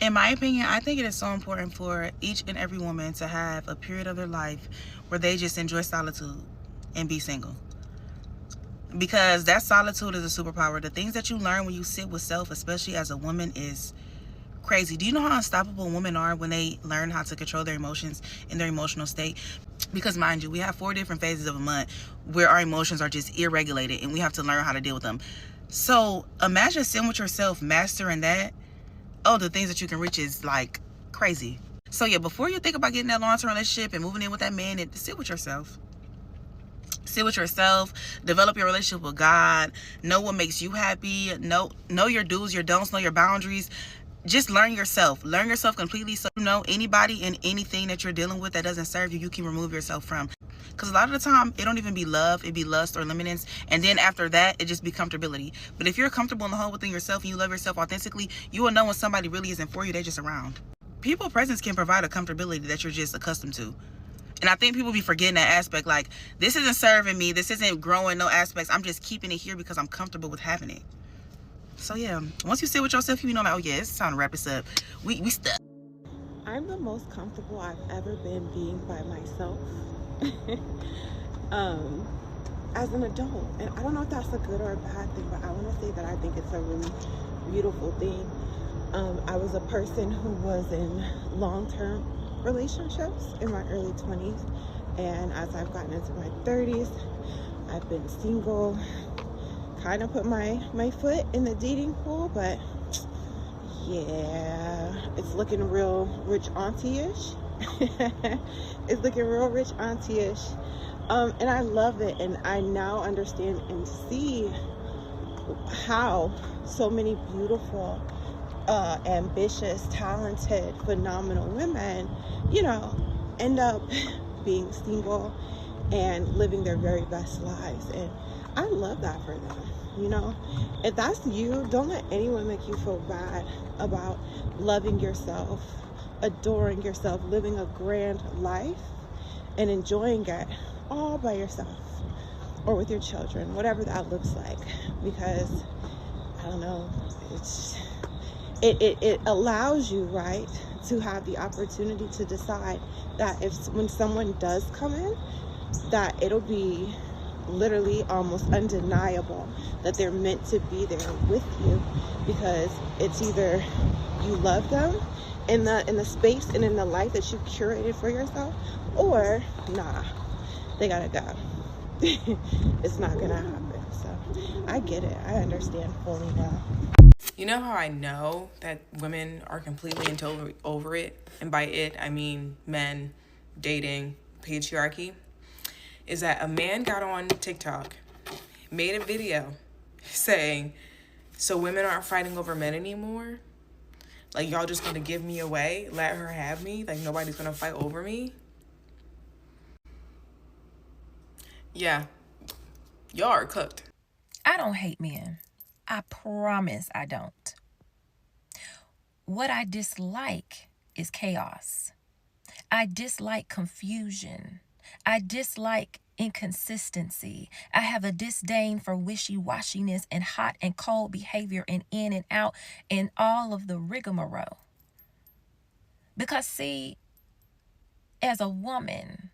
In my opinion, I think it is so important for each and every woman to have a period of their life where they just enjoy solitude and be single. Because that solitude is a superpower. The things that you learn when you sit with self, especially as a woman, is crazy. Do you know how unstoppable women are when they learn how to control their emotions and their emotional state? Because mind you, we have 4 different phases of a month where our emotions are just irregulated and we have to learn how to deal with them. So imagine sitting with yourself, mastering that. Oh, the things that you can reach is like crazy. So yeah, before you think about getting that long-term relationship and moving in with that man, sit with yourself. Sit with yourself, develop your relationship with God, know what makes you happy, know your do's, your don'ts, know your boundaries. Just learn yourself completely, so you know anybody and anything that you're dealing with that doesn't serve you, you can remove yourself from. Because a lot of the time, it don't even be love, it be lust or limitance. And then after that, it just be comfortability. But if you're comfortable in the whole within yourself and you love yourself authentically, you will know when somebody really isn't for you, they're just around. People presence can provide a comfortability that you're just accustomed to. And I think people be forgetting that aspect. Like, this isn't serving me, this isn't growing no aspects. I'm just keeping it here because I'm comfortable with having it. So yeah, once you sit with yourself, you know, like, oh yeah, it's time to wrap this up. We stuck. I'm the most comfortable I've ever been being by myself. As an adult, and I don't know if that's a good or a bad thing, but I want to say that I think it's a really beautiful thing. I was a person who was in long-term relationships in my early 20s, and as I've gotten into my 30s, I've been single, kind of put my foot in the dating pool, but yeah, it's looking real rich auntie-ish. It's looking real rich auntie-ish. And I love it, and I now understand and see how so many beautiful, ambitious, talented, phenomenal women, you know, end up being single and living their very best lives. And I love that for them. You know, if that's you, don't let anyone make you feel bad about loving yourself, adoring yourself, living a grand life, and enjoying it all by yourself or with your children, whatever that looks like. Because I don't know, it allows you, right, to have the opportunity to decide that when someone does come in, that it'll be literally almost undeniable that they're meant to be there with you, because it's either you love them in the space and in the life that you curated for yourself, or nah, they gotta go. It's not gonna happen. So I get it, I understand fully now. You know how I know that women are completely and over it, and by it I mean men, dating, patriarchy, is that a man got on TikTok, made a video saying, so women aren't fighting over men anymore? Like, y'all just gonna give me away, let her have me, like nobody's gonna fight over me? Yeah, y'all are cooked. I don't hate men. I promise I don't. What I dislike is chaos. I dislike confusion. I dislike inconsistency. I have a disdain for wishy-washiness and hot and cold behavior and in and out and all of the rigmarole. Because see, as a woman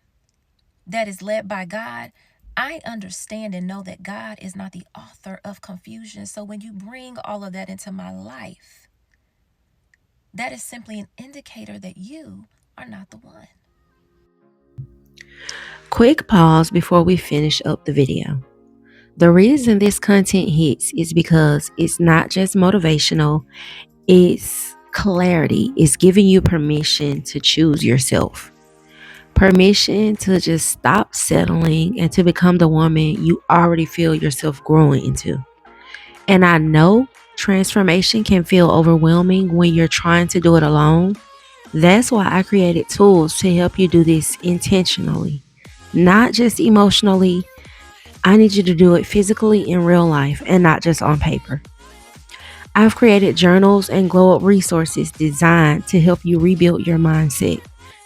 that is led by God, I understand and know that God is not the author of confusion. So when you bring all of that into my life, that is simply an indicator that you are not the one. Quick pause before we finish up the video. The reason this content hits is because it's not just motivational, it's clarity. It's giving you permission to choose yourself. Permission to just stop settling and to become the woman you already feel yourself growing into. And I know transformation can feel overwhelming when you're trying to do it alone. That's why I created tools to help you do this intentionally, not just emotionally. I need you to do it physically in real life and not just on paper. I've created journals and glow up resources designed to help you rebuild your mindset,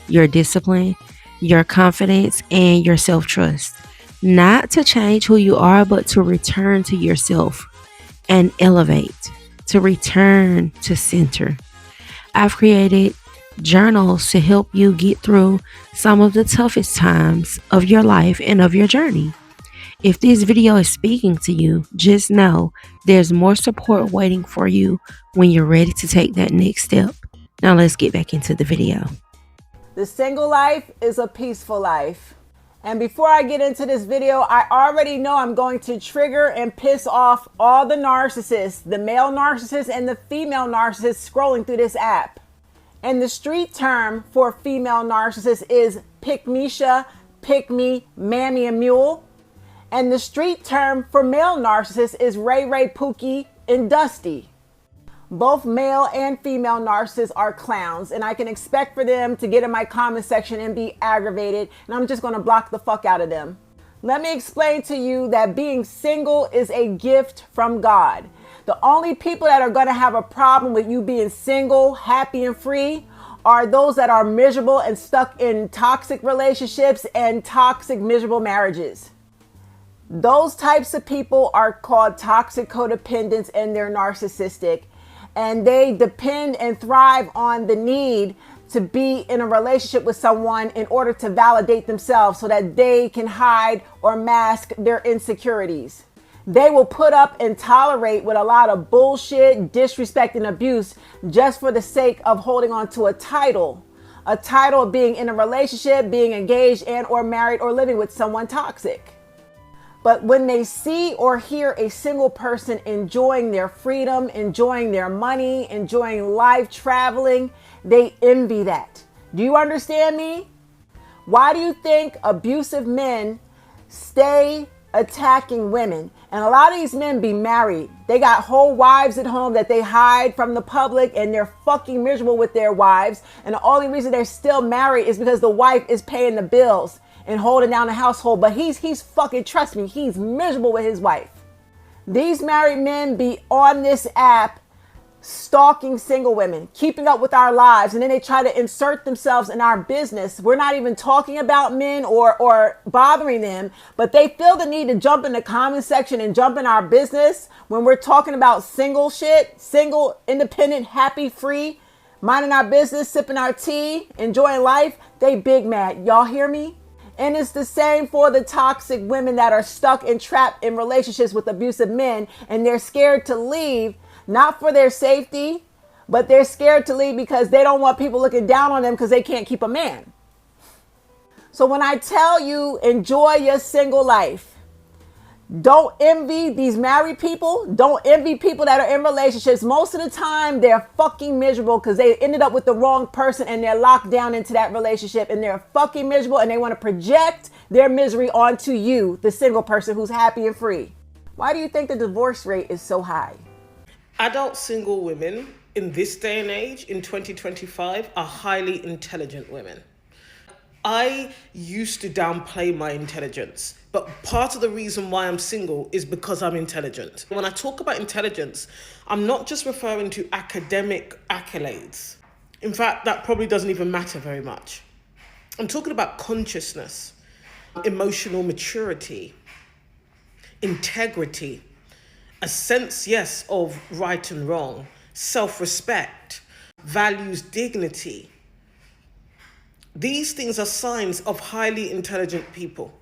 your discipline, your confidence, and your self-trust. Not to change who you are, but to return to yourself and elevate, to return to center. I've created journals to help you get through some of the toughest times of your life and of your journey. If this video is speaking to you, just know there's more support waiting for you when you're ready to take that next step. Now let's get back into the video. The single life is a peaceful life. And before I get into this video, I already know I'm going to trigger and piss off all the narcissists, the male narcissists and the female narcissists scrolling through this app. And the street term for female narcissists is pick-misha, pick-me, mammy, and mule. And the street term for male narcissists is Ray Ray, Pookie, and Dusty. Both male and female narcissists are clowns, and I can expect for them to get in my comment section and be aggravated, and I'm just going to block the fuck out of them. Let me explain to you that being single is a gift from God. The only people that are going to have a problem with you being single, happy, and free are those that are miserable and stuck in toxic relationships and toxic, miserable marriages. Those types of people are called toxic codependents, and they're narcissistic. And they depend and thrive on the need to be in a relationship with someone in order to validate themselves so that they can hide or mask their insecurities. They will put up and tolerate with a lot of bullshit, disrespect, and abuse just for the sake of holding on to a title of being in a relationship, being engaged and or married or living with someone toxic. But when they see or hear a single person enjoying their freedom, enjoying their money, enjoying life, traveling, they envy that. Do you understand me? Why do you think abusive men stay attacking women? And a lot of these men be married. They got whole wives at home that they hide from the public, and they're fucking miserable with their wives. And the only reason they're still married is because the wife is paying the bills and holding down the household. But he's fucking, trust me, he's miserable with his wife. These married men be on this app stalking single women, keeping up with our lives, and then they try to insert themselves in our business. We're not even talking about men or bothering them, but they feel the need to jump in the comment section and jump in our business when we're talking about single shit, single, independent, happy, free, minding our business, sipping our tea, enjoying life. They big mad. Y'all hear me? And it's the same for the toxic women that are stuck and trapped in relationships with abusive men, and they're scared to leave, not for their safety, but they're scared to leave because they don't want people looking down on them because they can't keep a man. So when I tell you, enjoy your single life, don't envy these married people. Don't envy people that are in relationships. Most of the time, they're fucking miserable because they ended up with the wrong person and they're locked down into that relationship, and they're fucking miserable, and they want to project their misery onto you, the single person who's happy and free. Why do you think the divorce rate is so high? Adult single women in this day and age, in 2025, are highly intelligent women. I used to downplay my intelligence, but part of the reason why I'm single is because I'm intelligent. When I talk about intelligence, I'm not just referring to academic accolades. In fact, that probably doesn't even matter very much. I'm talking about consciousness, emotional maturity, integrity, a sense, yes, of right and wrong, self-respect, values dignity. These things are signs of highly intelligent people.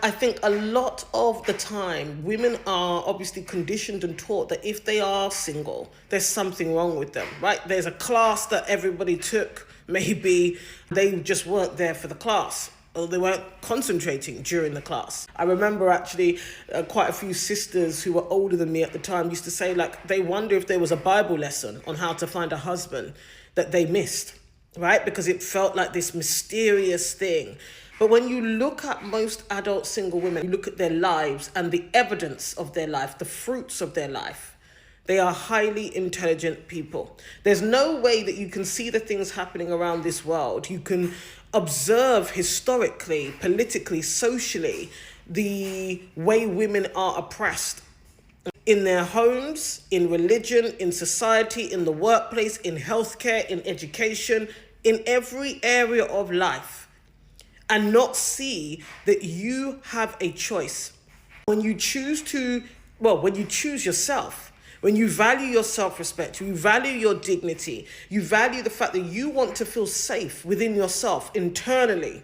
I think a lot of the time, women are obviously conditioned and taught that if they are single, there's something wrong with them, right? There's a class that everybody took. Maybe they just weren't there for the class, or they weren't concentrating during the class. I remember actually quite a few sisters who were older than me at the time used to say, like, they wonder if there was a Bible lesson on how to find a husband that they missed, right? Because it felt like this mysterious thing. But when you look at most adult single women, you look at their lives and the evidence of their life, the fruits of their life, they are highly intelligent people. There's no way that you can see the things happening around this world. You can observe historically, politically, socially, the way women are oppressed in their homes, in religion, in society, in the workplace, in healthcare, in education, in every area of life, and not see that you have a choice. When you choose yourself, when you value your self-respect, you value your dignity, you value the fact that you want to feel safe within yourself internally,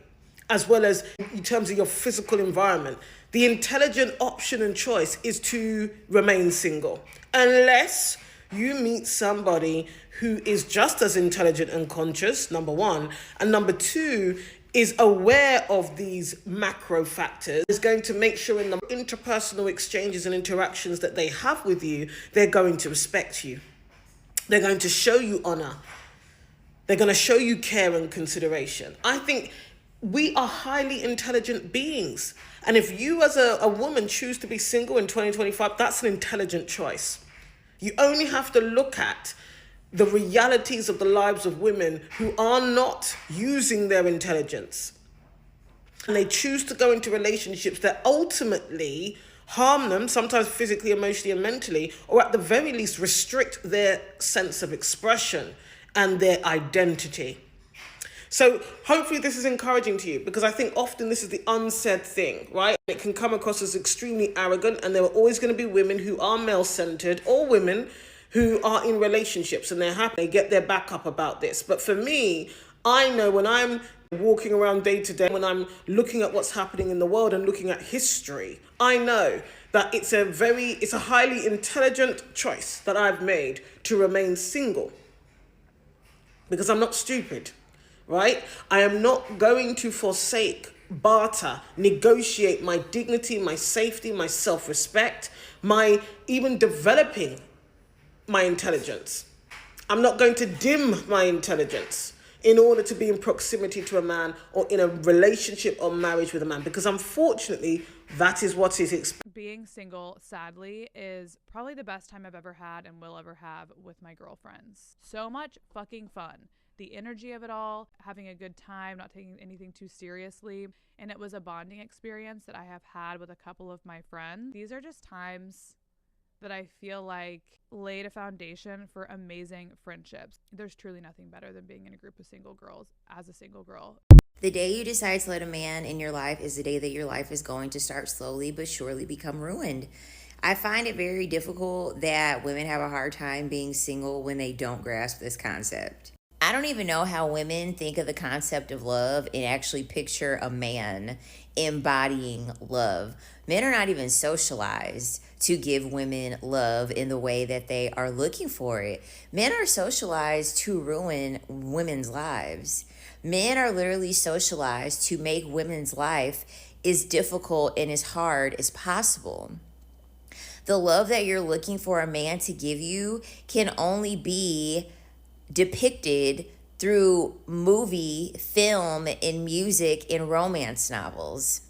as well as in terms of your physical environment, the intelligent option and choice is to remain single. Unless you meet somebody who is just as intelligent and conscious, number one, and number two, is aware of these macro factors, is going to make sure in the interpersonal exchanges and interactions that they have with you, they're going to respect you. They're going to show you honor. They're going to show you care and consideration. I think we are highly intelligent beings. And if you as a woman choose to be single in 2025, that's an intelligent choice. You only have to look at the realities of the lives of women who are not using their intelligence. And they choose to go into relationships that ultimately harm them, sometimes physically, emotionally, and mentally, or at the very least restrict their sense of expression and their identity. So hopefully this is encouraging to you, because I think often this is the unsaid thing, right? It can come across as extremely arrogant, and there are always going to be women who are male-centered, or women who are in relationships and they're happy, they get their back up about this. But for me, I know when I'm walking around day to day, when I'm looking at what's happening in the world and looking at history, I know that it's a highly intelligent choice that I've made to remain single, because I'm not stupid, right? I am not going to forsake, barter, negotiate my dignity, my safety, my self-respect, my even developing my intelligence. I'm not going to dim my intelligence in order to be in proximity to a man or in a relationship or marriage with a man, because unfortunately that is what is expected. Being single, sadly, is probably the best time I've ever had and will ever have with my girlfriends. So much fucking fun. The energy of it all, having a good time, not taking anything too seriously. And it was a bonding experience that I have had with a couple of my friends. These are just times that I feel like laid a foundation for amazing friendships. There's truly nothing better than being in a group of single girls as a single girl. The day you decide to let a man in your life is the day that your life is going to start slowly but surely become ruined. I find it very difficult that women have a hard time being single when they don't grasp this concept. I don't even know how women think of the concept of love and actually picture a man embodying love. Men are not even socialized to give women love in the way that they are looking for it. Men are socialized to ruin women's lives. Men are literally socialized to make women's life as difficult and as hard as possible. The love that you're looking for a man to give you can only be depicted through movie, film, and music and romance novels.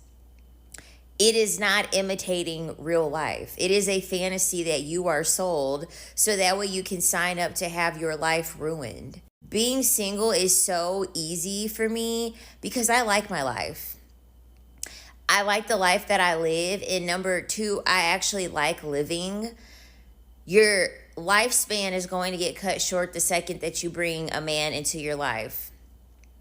It is not imitating real life. It is a fantasy that you are sold so that way you can sign up to have your life ruined. Being single is so easy for me because I like my life. I like the life that I live. And number two, I actually like living. Your lifespan is going to get cut short the second that you bring a man into your life.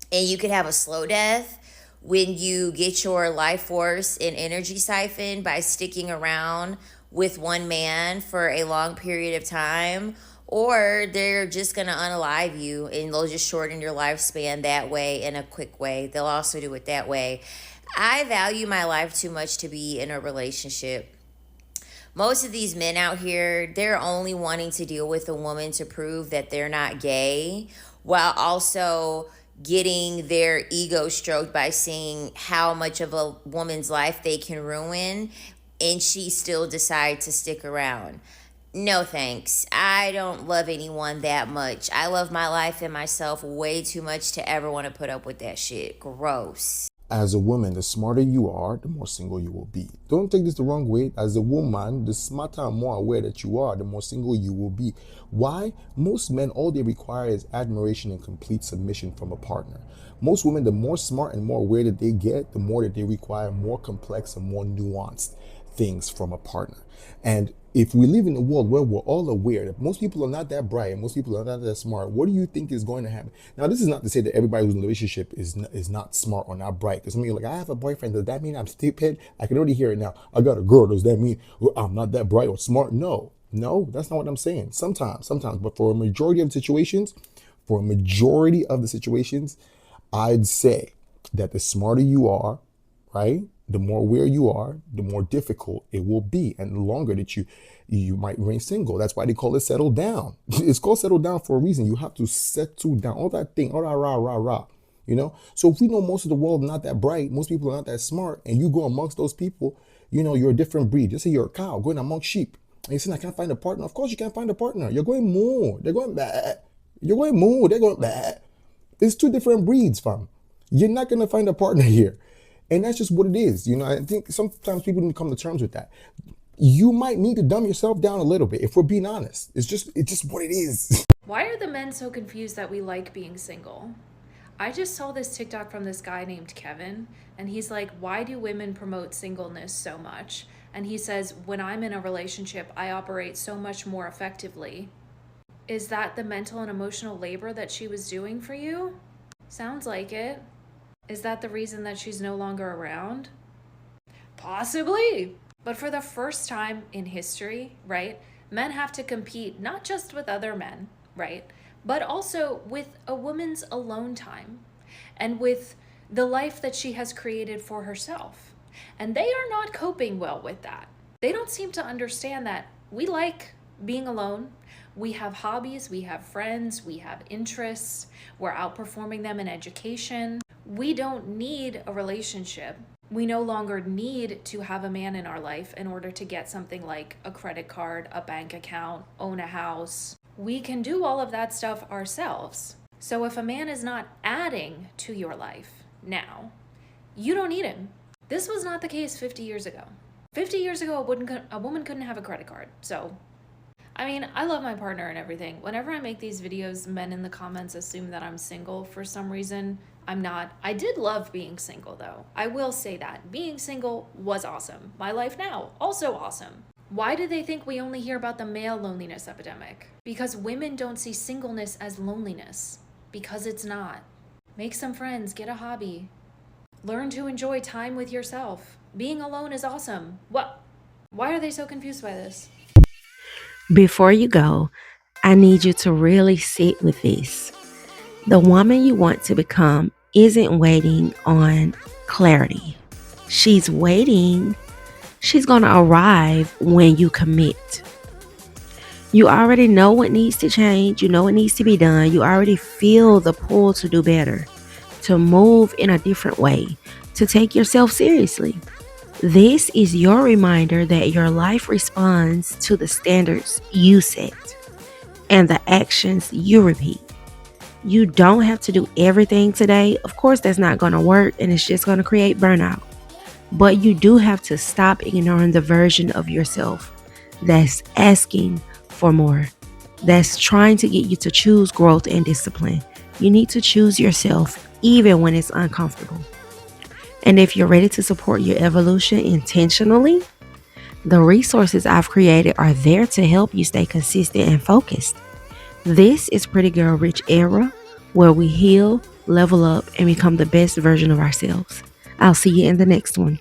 And you could have a slow death when you get your life force and energy siphoned by sticking around with one man for a long period of time, or they're just going to unalive you and they'll just shorten your lifespan that way in a quick way. They'll also do it that way. I value my life too much to be in a relationship. Most of these men out here, they're only wanting to deal with a woman to prove that they're not gay, while also getting their ego stroked by seeing how much of a woman's life they can ruin, and she still decides to stick around. No thanks. I don't love anyone that much. I love my life and myself way too much to ever want to put up with that shit. Gross. As a woman, the smarter you are, the more single you will be. Don't take this the wrong way. As a woman, the smarter and more aware that you are, the more single you will be. Why? Most men, all they require is admiration and complete submission from a partner. Most women, the more smart and more aware that they get, the more that they require more complex and more nuanced things from a partner. And if we live in a world where we're all aware that most people are not that bright and most people are not that smart, what do you think is going to happen? Now, this is not to say that everybody who's in a relationship is not smart or not bright. Because some of you are like, I have a boyfriend. Does that mean I'm stupid? I can already hear it now. I got a girl. Does that mean I'm not that bright or smart? No. No, that's not what I'm saying. Sometimes, but for a majority of situations, I'd say that the smarter you are, right, the more aware you are, the more difficult it will be, and the longer that you might remain single. That's why they call it settle down. It's called settle down for a reason. You have to settle down. All that thing, all that rah. So if we know most of the world not that bright, most people are not that smart, and you go amongst those people, you're a different breed. Just say you're a cow going amongst sheep, and you say, I can't find a partner. Of course you can't find a partner. You're going moo. They're going bah. You're going moo. They're going bah. It's two different breeds, fam. You're not going to find a partner here. And that's just what it is. I think sometimes people need to come to terms with that. You might need to dumb yourself down a little bit, if we're being honest. It's just what it is. Why are the men so confused that we like being single? I just saw this TikTok from this guy named Kevin, and he's like, why do women promote singleness so much? And he says, when I'm in a relationship, I operate so much more effectively. Is that the mental and emotional labor that she was doing for you? Sounds like it. Is that the reason that she's no longer around? Possibly. But for the first time in history, right, men have to compete not just with other men, right, but also with a woman's alone time and with the life that she has created for herself. And they are not coping well with that. They don't seem to understand that we like being alone. We have hobbies, we have friends, we have interests. We're outperforming them in education. We don't need a relationship. We no longer need to have a man in our life in order to get something like a credit card, a bank account, own a house. We can do all of that stuff ourselves. So if a man is not adding to your life now, you don't need him. This was not the case 50 years ago. 50 years ago, a woman couldn't have a credit card. So, I mean, I love my partner and everything. Whenever I make these videos, men in the comments assume that I'm single for some reason. I'm not. I did love being single though. I will say that. Being single was awesome. My life now, also awesome. Why do they think we only hear about the male loneliness epidemic? Because women don't see singleness as loneliness. Because it's not. Make some friends, get a hobby. Learn to enjoy time with yourself. Being alone is awesome. What? Why are they so confused by this? Before you go, I need you to really sit with this. The woman you want to become isn't waiting on clarity. She's waiting. She's going to arrive when you commit. You already know what needs to change. You know what needs to be done. You already feel the pull to do better, to move in a different way, to take yourself seriously. This is your reminder that your life responds to the standards you set and the actions you repeat. You don't have to do everything today. Of course, that's not going to work and it's just going to create burnout. But you do have to stop ignoring the version of yourself that's asking for more, that's trying to get you to choose growth and discipline. You need to choose yourself even when it's uncomfortable. And if you're ready to support your evolution intentionally, the resources I've created are there to help you stay consistent and focused. This is Pretty Girl Rich Era, where we heal, level up, and become the best version of ourselves. I'll see you in the next one.